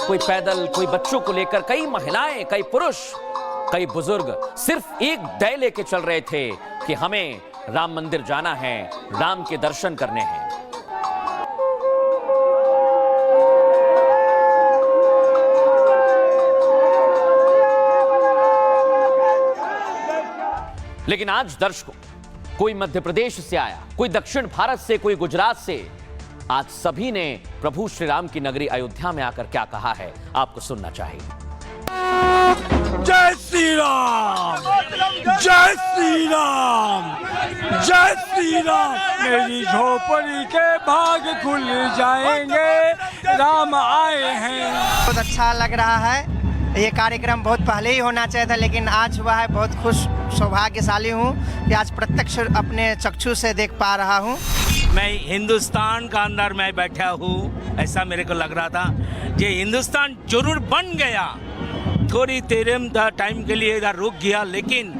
कोई पैदल, कोई बच्चों को लेकर, कई महिलाएं, कई पुरुष, कई बुजुर्ग सिर्फ एक ध्येय लेके चल रहे थे कि हमें राम मंदिर जाना है, राम के दर्शन करने हैं। लेकिन आज दर्शकों, कोई मध्य प्रदेश से आया, कोई दक्षिण भारत से, कोई गुजरात से, आज सभी ने प्रभु श्री राम की नगरी अयोध्या में आकर क्या कहा है, आपको सुनना चाहिए। जय श्री राम, जय श्री राम, जय श्री राम। मेरी झोपड़ी के भाग खुल जाएंगे, राम आए हैं। बहुत अच्छा लग रहा है। ये कार्यक्रम बहुत पहले ही होना चाहिए था, लेकिन आज हुआ है। बहुत खुश, सौभाग्यशाली हूँ कि आज प्रत्यक्ष अपने चक्षु से देख पा रहा हूँ। मैं हिंदुस्तान का अंदर मैं बैठा हूँ, ऐसा मेरे को लग रहा था। ये हिंदुस्तान जरूर बन गया, थोड़ी देर टाइम के लिए इधर रुक गया, लेकिन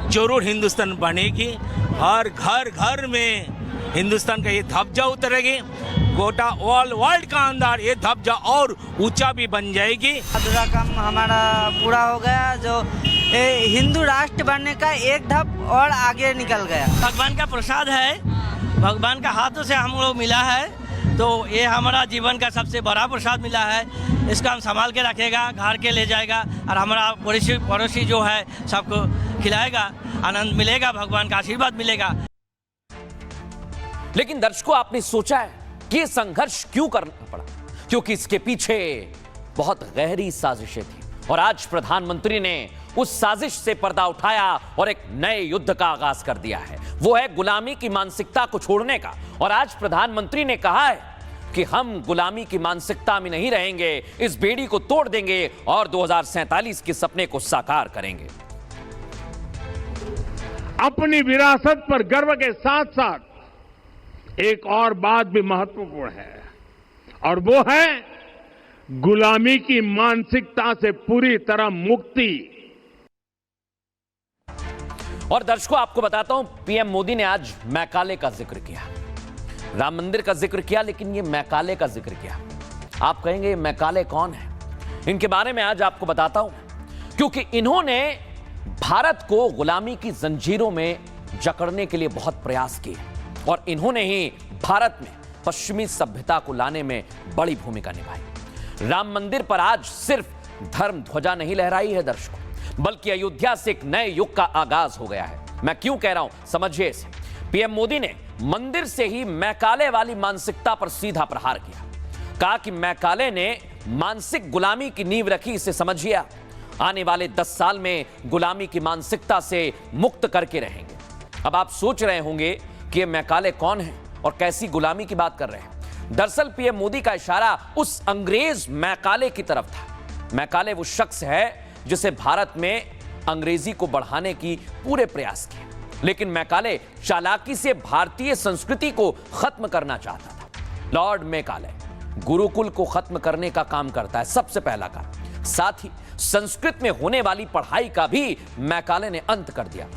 जरूर हिंदुस्तान बनेगी। हर घर घर में हिंदुस्तान का ये ध्वजा उतरेगी, गोटा ऑल वर्ल्ड का अंदर ये ध्वजा और ऊंचा भी बन जाएगी। अधूरा काम हमारा पूरा हो गया, जो हिंदू राष्ट्र बनने का एक ढप और आगे निकल गया। भगवान का प्रसाद है, भगवान का हाथों से हम लोग मिला है, तो ये हमारा जीवन का सबसे बड़ा प्रसाद मिला है। इसको हम संभाल के रखेगा, घर के ले जाएगा और हमारा पड़ोसी जो है सबको खिलाएगा, आनंद मिलेगा, भगवान का आशीर्वाद मिलेगा। लेकिन दर्शकों, आपने सोचा है कि ये संघर्ष क्यों करना पड़ा? क्योंकि इसके पीछे बहुत गहरी साजिशें थी और आज प्रधानमंत्री ने उस साजिश से पर्दा उठाया और एक नए युद्ध का आगाज कर दिया है। वो है गुलामी की मानसिकता को छोड़ने का। और आज प्रधानमंत्री ने कहा है कि हम गुलामी की मानसिकता में नहीं रहेंगे, इस बेड़ी को तोड़ देंगे और 2047 के सपने को साकार करेंगे। अपनी विरासत पर गर्व के साथ साथ एक और बात भी महत्वपूर्ण है, और वो है गुलामी की मानसिकता से पूरी तरह मुक्ति। और दर्शकों, आपको बताता हूं, पीएम मोदी ने आज मैकाले का जिक्र किया, राम मंदिर का जिक्र किया, लेकिन ये मैकाले का जिक्र किया। आप कहेंगे मैकाले कौन है? इनके बारे में आज आपको बताता हूं, क्योंकि इन्होंने भारत को गुलामी की जंजीरों में जकड़ने के लिए बहुत प्रयास किए और इन्होंने ही भारत में पश्चिमी सभ्यता को लाने में बड़ी भूमिका निभाई। राम मंदिर पर आज सिर्फ धर्म ध्वजा नहीं लहराई है दर्शकों, बल्कि अयोध्या से एक नए युग का आगाज हो गया है। मैं क्यों कह रहा हूं, समझिए इसे। पीएम मोदी ने मंदिर से ही मैकाले वाली मानसिकता पर सीधा प्रहार किया। कहा कि मैकाले ने मानसिक गुलामी की नींव रखी, इसे समझिए। आने वाले 10 साल में गुलामी की मानसिकता से मुक्त करके रहेंगे। अब आप सोच रहे होंगे कि ये मैकाले कौन है और कैसी गुलामी की बात कर रहे हैं। दरअसल पीएम मोदी का इशारा उस अंग्रेज मैकाले की तरफ था। मैकाले वो शख्स है जिसे भारत में अंग्रेजी को बढ़ाने की पूरे प्रयास किए, लेकिन मैकाले चालाकी से भारतीय संस्कृति को खत्म करना चाहता था। लॉर्ड मैकाले गुरुकुल को खत्म करने का काम करता है, सबसे पहला काम। साथ ही संस्कृत में होने वाली पढ़ाई का भी मैकाले ने अंत कर दिया।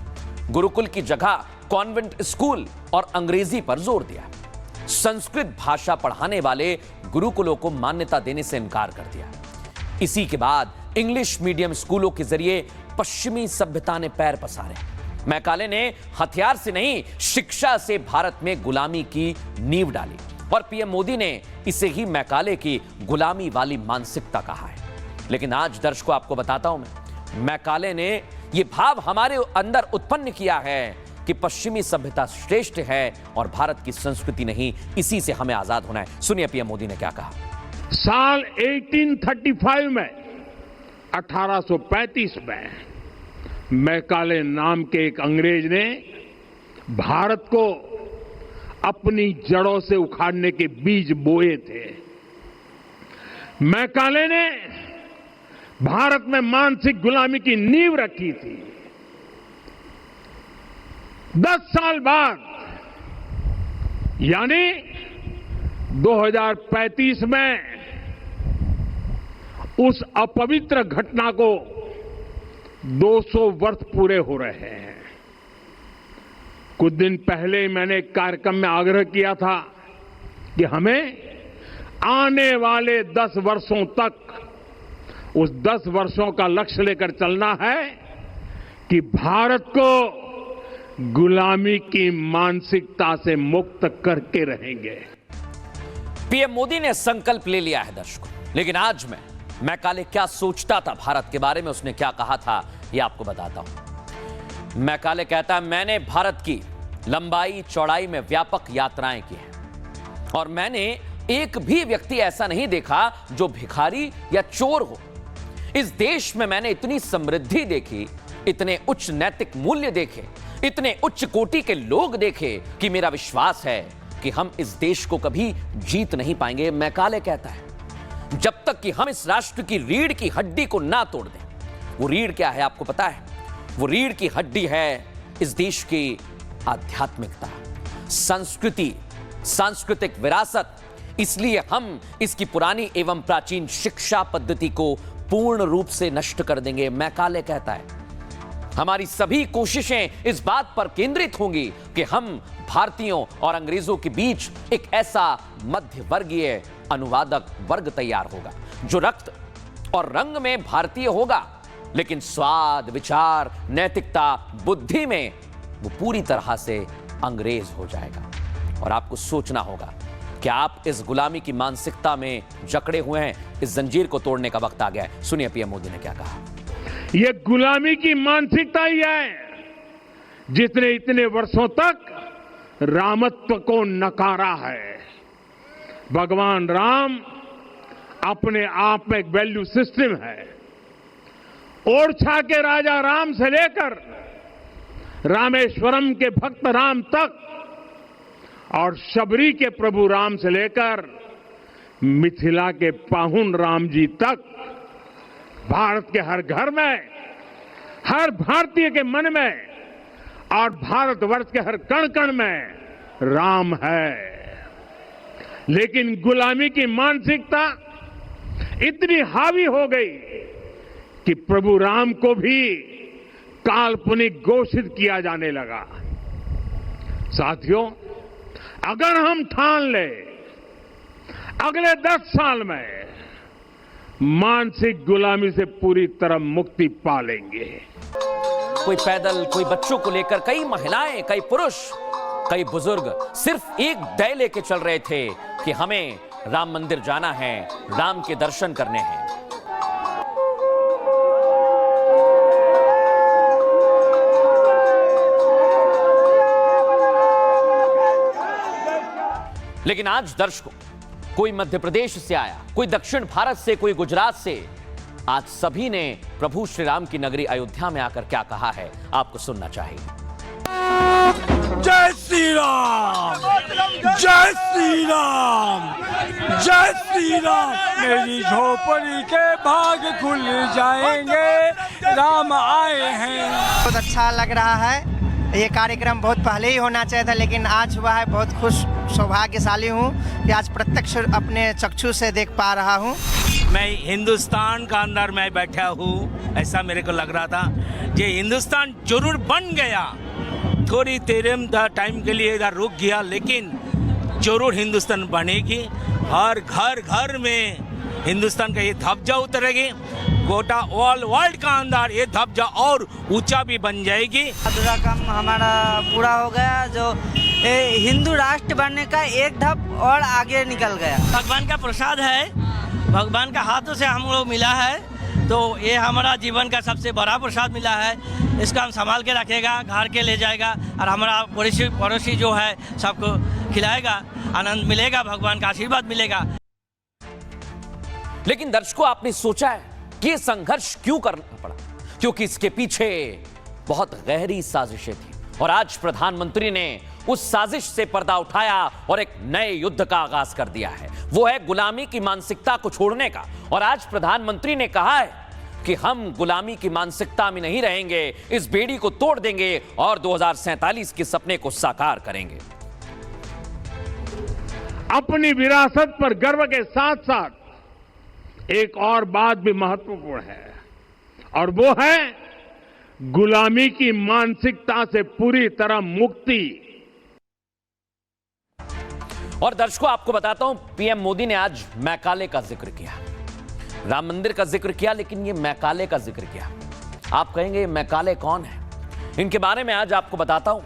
गुरुकुल की जगह कॉन्वेंट स्कूल और अंग्रेजी पर जोर दिया। संस्कृत भाषा पढ़ाने वाले गुरुकुलों को मान्यता देने से इनकार कर दिया। इसी के बाद इंग्लिश मीडियम स्कूलों के जरिए पश्चिमी सभ्यता ने पैर पसारे। मैकाले ने हथियार से नहीं, शिक्षा से भारत में गुलामी की नींव डाली और पीएम मोदी ने इसे ही मैकाले की गुलामी वाली मानसिकता कहा है। लेकिन आज दर्शकों, आपको बताता हूं मैकाले ने यह भाव हमारे अंदर उत्पन्न किया है कि पश्चिमी सभ्यता श्रेष्ठ है और भारत की संस्कृति नहीं, इसी से हमें आजाद होना है। सुनिए पीएम मोदी ने क्या कहा। साल 1835 में, 1835 में मैकाले नाम के एक अंग्रेज ने भारत को अपनी जड़ों से उखाड़ने के बीज बोए थे। मैकाले ने भारत में मानसिक गुलामी की नींव रखी थी। 10 साल बाद, यानी 2035 में, उस अपवित्र घटना को 200 वर्ष पूरे हो रहे हैं। कुछ दिन पहले मैंने एक कार्यक्रम में आग्रह किया था कि हमें आने वाले 10 वर्षों तक उस 10 वर्षों का लक्ष्य लेकर चलना है कि भारत को गुलामी की मानसिकता से मुक्त करके रहेंगे। पीएम मोदी ने संकल्प ले लिया है दर्शकों, लेकिन आज मैकाले क्या सोचता था भारत के बारे में, उसने क्या कहा था, यह आपको बताता हूं। मैकाले कहता है, मैंने भारत की लंबाई चौड़ाई में व्यापक यात्राएं की हैं और मैंने एक भी व्यक्ति ऐसा नहीं देखा जो भिखारी या चोर हो। इस देश में मैंने इतनी समृद्धि देखी, इतने उच्च नैतिक मूल्य देखे, इतने उच्च कोटि के लोग देखे कि मेरा विश्वास है कि हम इस देश को कभी जीत नहीं पाएंगे। मैकाले कहता है, जब तक कि हम इस राष्ट्र की रीढ़ की हड्डी को ना तोड़ दें। वो रीढ़ क्या है आपको पता है? वो रीढ़ की हड्डी है इस देश की आध्यात्मिकता, संस्कृति, सांस्कृतिक विरासत। इसलिए हम इसकी पुरानी एवं प्राचीन शिक्षा पद्धति को पूर्ण रूप से नष्ट कर देंगे। मैकाले कहता है, हमारी सभी कोशिशें इस बात पर केंद्रित होंगी कि हम भारतीयों और अंग्रेजों के बीच एक ऐसा मध्य वर्गीय अनुवादक वर्ग तैयार होगा जो रक्त और रंग में भारतीय होगा, लेकिन स्वाद, विचार, नैतिकता, बुद्धि में वो पूरी तरह से अंग्रेज हो जाएगा। और आपको सोचना होगा कि आप इस गुलामी की मानसिकता में जकड़े हुए हैं। इस जंजीर को तोड़ने का वक्त आ गया है। सुनिए पीएम मोदी ने क्या कहा। ये गुलामी की मानसिकता ही है जिसने इतने वर्षों तक रामत्व को नकारा है। भगवान राम अपने आप में एक वैल्यू सिस्टम है। ओरछा के राजा राम से लेकर रामेश्वरम के भक्त राम तक और शबरी के प्रभु राम से लेकर मिथिला के पाहुन राम जी तक भारत के हर घर में, हर भारतीय के मन में और भारतवर्ष के हर कण कण में राम है। लेकिन गुलामी की मानसिकता इतनी हावी हो गई कि प्रभु राम को भी काल्पनिक घोषित किया जाने लगा। साथियों, अगर हम ठान ले अगले 10 साल में मानसिक गुलामी से पूरी तरह मुक्ति पा लेंगे। कोई पैदल, कोई बच्चों को लेकर, कई महिलाएं, कई पुरुष, कई बुजुर्ग सिर्फ एक ध्येय लेके चल रहे थे कि हमें राम मंदिर जाना है, राम के दर्शन करने हैं। लेकिन आज दर्शकों, कोई मध्य प्रदेश से आया, कोई दक्षिण भारत से, कोई गुजरात से, आज सभी ने प्रभु श्री राम की नगरी अयोध्या में आकर क्या कहा है आपको सुनना चाहिए। जय श्री राम, जय श्री राम, जय श्री राम। मेरी झोपड़ी के भाग खुल जाएंगे, राम आए हैं। बहुत अच्छा लग रहा है। ये कार्यक्रम बहुत पहले ही होना चाहिए था, लेकिन आज हुआ है। बहुत खुश, सौभाग्यशाली हूँ कि आज प्रत्यक्ष अपने चक्षु से देख पा रहा हूँ। मैं हिंदुस्तान का अंदर मैं बैठा हूँ, ऐसा मेरे को लग रहा था। ये हिंदुस्तान जरूर बन गया, थोड़ी देर टाइम के लिए इधर रुक गया, लेकिन जरूर हिंदुस्तान बनेगी। हर घर घर में हिंदुस्तान का ये ध्वजा उतरेगी। गोटा ऑल वर्ल्ड का अंदर ये ध्वजा और ऊंचा भी बन जाएगी। अधूरा काम हमारा पूरा हो गया, जो हिंदू राष्ट्र बनने का एक धाप और आगे निकल गया। भगवान का प्रसाद है, भगवान का हाथों से हम लोग मिला है, तो ये हमारा जीवन का सबसे बड़ा प्रसाद मिला है। इसको हम संभाल के रखेगा, घर के ले जाएगा और हमारा पड़ोसी जो है सबको खिलाएगा, आनंद मिलेगा, भगवान का आशीर्वाद मिलेगा। लेकिन दर्शकों, आपने सोचा है कि ये संघर्ष क्यों करना पड़ा? क्योंकि इसके पीछे बहुत गहरी साजिशें थी और आज प्रधानमंत्री ने उस साजिश से पर्दा उठाया और एक नए युद्ध का आगाज कर दिया है। वो है गुलामी की मानसिकता को छोड़ने का। और आज प्रधानमंत्री ने कहा है कि हम गुलामी की मानसिकता में नहीं रहेंगे, इस बेड़ी को तोड़ देंगे और 2047 के सपने को साकार करेंगे। अपनी विरासत पर गर्व के साथ साथ एक और बात भी महत्वपूर्ण है और वो है गुलामी की मानसिकता से पूरी तरह मुक्ति। और दर्शकों, आपको बताता हूं, पीएम मोदी ने आज मैकाले का जिक्र किया, राम मंदिर का जिक्र किया, लेकिन ये मैकाले का जिक्र किया। आप कहेंगे ये मैकाले कौन है? इनके बारे में आज आपको बताता हूं,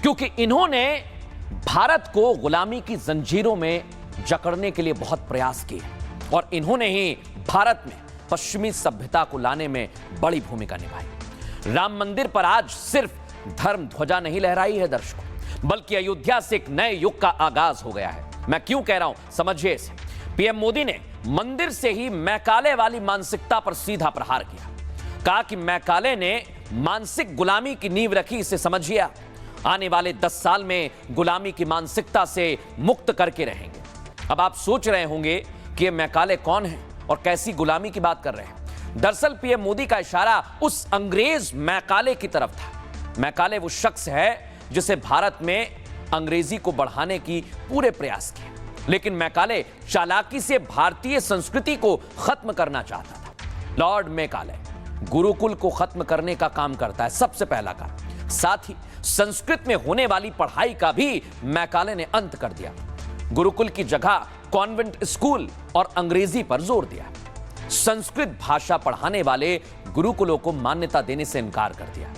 क्योंकि इन्होंने भारत को गुलामी की जंजीरों में जकड़ने के लिए बहुत प्रयास किए और इन्होंने ही भारत में पश्चिमी सभ्यता को लाने में बड़ी भूमिका निभाई। राम मंदिर पर आज सिर्फ धर्म ध्वजा नहीं लहराई है दर्शकों, बल्कि अयोध्या से एक नए युग का आगाज हो गया है। मैं क्यों कह रहा हूं, समझिए इसे। पीएम मोदी ने मंदिर से ही मैकाले वाली मानसिकता पर सीधा प्रहार किया। कहा कि मैकाले ने मानसिक गुलामी की नींव रखी, इसे समझिए। आने वाले 10 साल में गुलामी की मानसिकता से मुक्त करके रहेंगे। अब आप सोच रहे होंगे कि ये मैकाले कौन है और कैसी गुलामी की बात कर रहे हैं। दरअसल पीएम मोदी का इशारा उस अंग्रेज मैकाले की तरफ था। मैकाले वो शख्स है जिसे भारत में अंग्रेजी को बढ़ाने की पूरे प्रयास किए, लेकिन मैकाले चालाकी से भारतीय संस्कृति को खत्म करना चाहता था। लॉर्ड मैकाले गुरुकुल को खत्म करने का काम करता है, सबसे पहला काम। साथ ही संस्कृत में होने वाली पढ़ाई का भी मैकाले ने अंत कर दिया। गुरुकुल की जगह कॉन्वेंट स्कूल और अंग्रेजी पर जोर दिया। संस्कृत भाषा पढ़ाने वाले गुरुकुलों को मान्यता देने से इनकार कर दिया।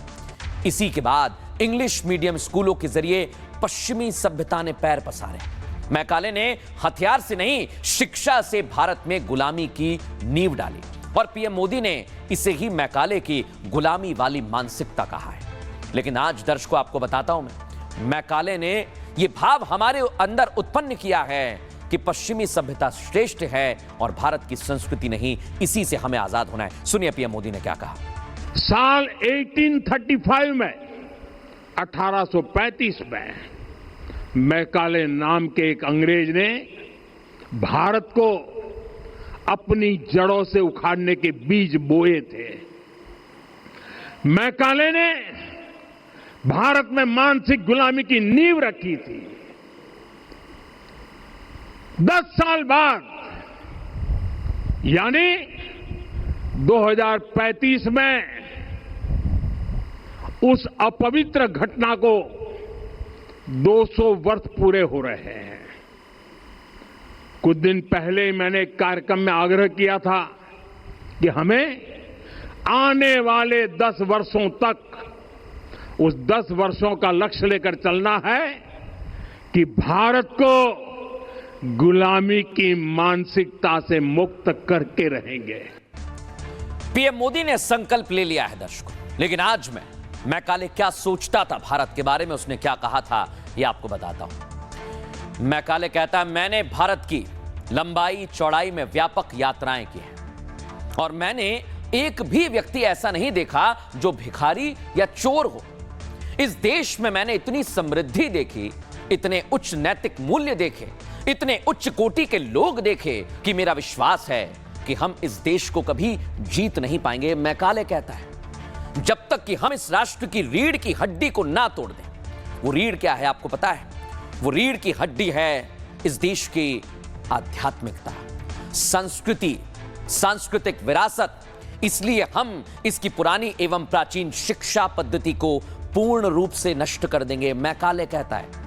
इसी के बाद इंग्लिश मीडियम स्कूलों के जरिए पश्चिमी सभ्यता ने पैर पसारे। मैकाले ने हथियार से नहीं, शिक्षा से भारत में गुलामी की नींव डाली और पीएम मोदी ने इसे ही मैकाले की गुलामी वाली मानसिकता कहा है। लेकिन आज दर्शकों, आपको बताता हूं मैकाले ने यह भाव हमारे अंदर उत्पन्न किया है कि पश्चिमी सभ्यता श्रेष्ठ है और भारत की संस्कृति नहीं, इसी से हमें आजाद होना है। सुनिए पीएम मोदी ने क्या कहा। साल 1835 में 1835 में मैकाले नाम के एक अंग्रेज ने भारत को अपनी जड़ों से उखाड़ने के बीज बोए थे। मैकाले ने भारत में मानसिक गुलामी की नींव रखी थी। 10 साल बाद यानी 2035 में उस अपवित्र घटना को 200 वर्ष पूरे हो रहे हैं। कुछ दिन पहले मैंने एक कार्यक्रम में आग्रह किया था कि हमें आने वाले 10 वर्षों तक उस 10 वर्षों का लक्ष्य लेकर चलना है कि भारत को गुलामी की मानसिकता से मुक्त करके रहेंगे। पीएम मोदी ने संकल्प ले लिया है दर्शकों, लेकिन आज मैकाले क्या सोचता था भारत के बारे में, उसने क्या कहा था, यह आपको बताता हूं। मैकाले कहता है, मैंने भारत की लंबाई चौड़ाई में व्यापक यात्राएं की हैं और मैंने एक भी व्यक्ति ऐसा नहीं देखा जो भिखारी या चोर हो। इस देश में मैंने इतनी समृद्धि देखी, इतने उच्च नैतिक मूल्य देखे, इतने उच्च कोटि के लोग देखे कि मेरा विश्वास है कि हम इस देश को कभी जीत नहीं पाएंगे। मैकाले कहता है, जब तक कि हम इस राष्ट्र की रीढ़ की हड्डी को ना तोड़ दें। वो रीढ़ क्या है आपको पता है? वो रीढ़ की हड्डी है इस देश की आध्यात्मिकता, संस्कृति, सांस्कृतिक विरासत। इसलिए हम इसकी पुरानी एवं प्राचीन शिक्षा पद्धति को पूर्ण रूप से नष्ट कर देंगे। मैकाले कहता है,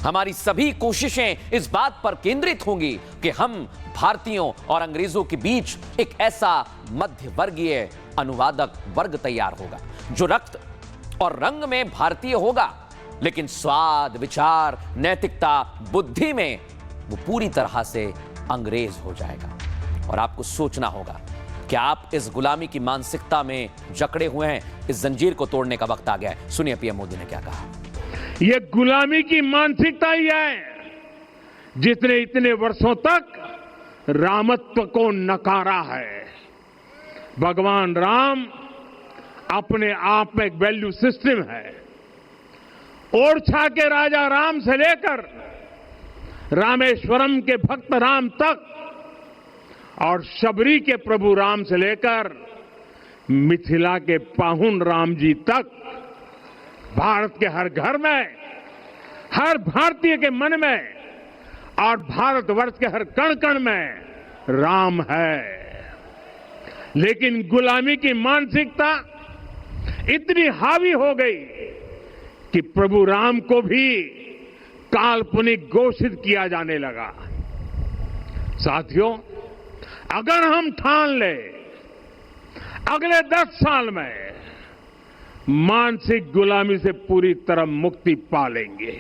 हमारी सभी कोशिशें इस बात पर केंद्रित होंगी कि हम भारतीयों और अंग्रेजों के बीच एक ऐसा मध्यवर्गीय अनुवादक वर्ग तैयार होगा जो रक्त और रंग में भारतीय होगा, लेकिन स्वाद, विचार, नैतिकता, बुद्धि में वो पूरी तरह से अंग्रेज हो जाएगा। और आपको सोचना होगा कि आप इस गुलामी की मानसिकता में जकड़े हुए हैं। इस जंजीर को तोड़ने का वक्त आ गया है। सुनिए पीएम मोदी ने क्या कहा। ये गुलामी की मानसिकता ही है जिसने इतने वर्षों तक रामत्व को नकारा है। भगवान राम अपने आप में एक वैल्यू सिस्टम है। ओरछा के राजा राम से लेकर रामेश्वरम के भक्त राम तक और शबरी के प्रभु राम से लेकर मिथिला के पाहुन राम जी तक भारत के हर घर में, हर भारतीय के मन में और भारतवर्ष के हर कण कण में राम है। लेकिन गुलामी की मानसिकता इतनी हावी हो गई कि प्रभु राम को भी काल्पनिक घोषित किया जाने लगा। साथियों, अगर हम ठान ले अगले 10 साल में मानसिक गुलामी से पूरी तरह मुक्ति पा लेंगे।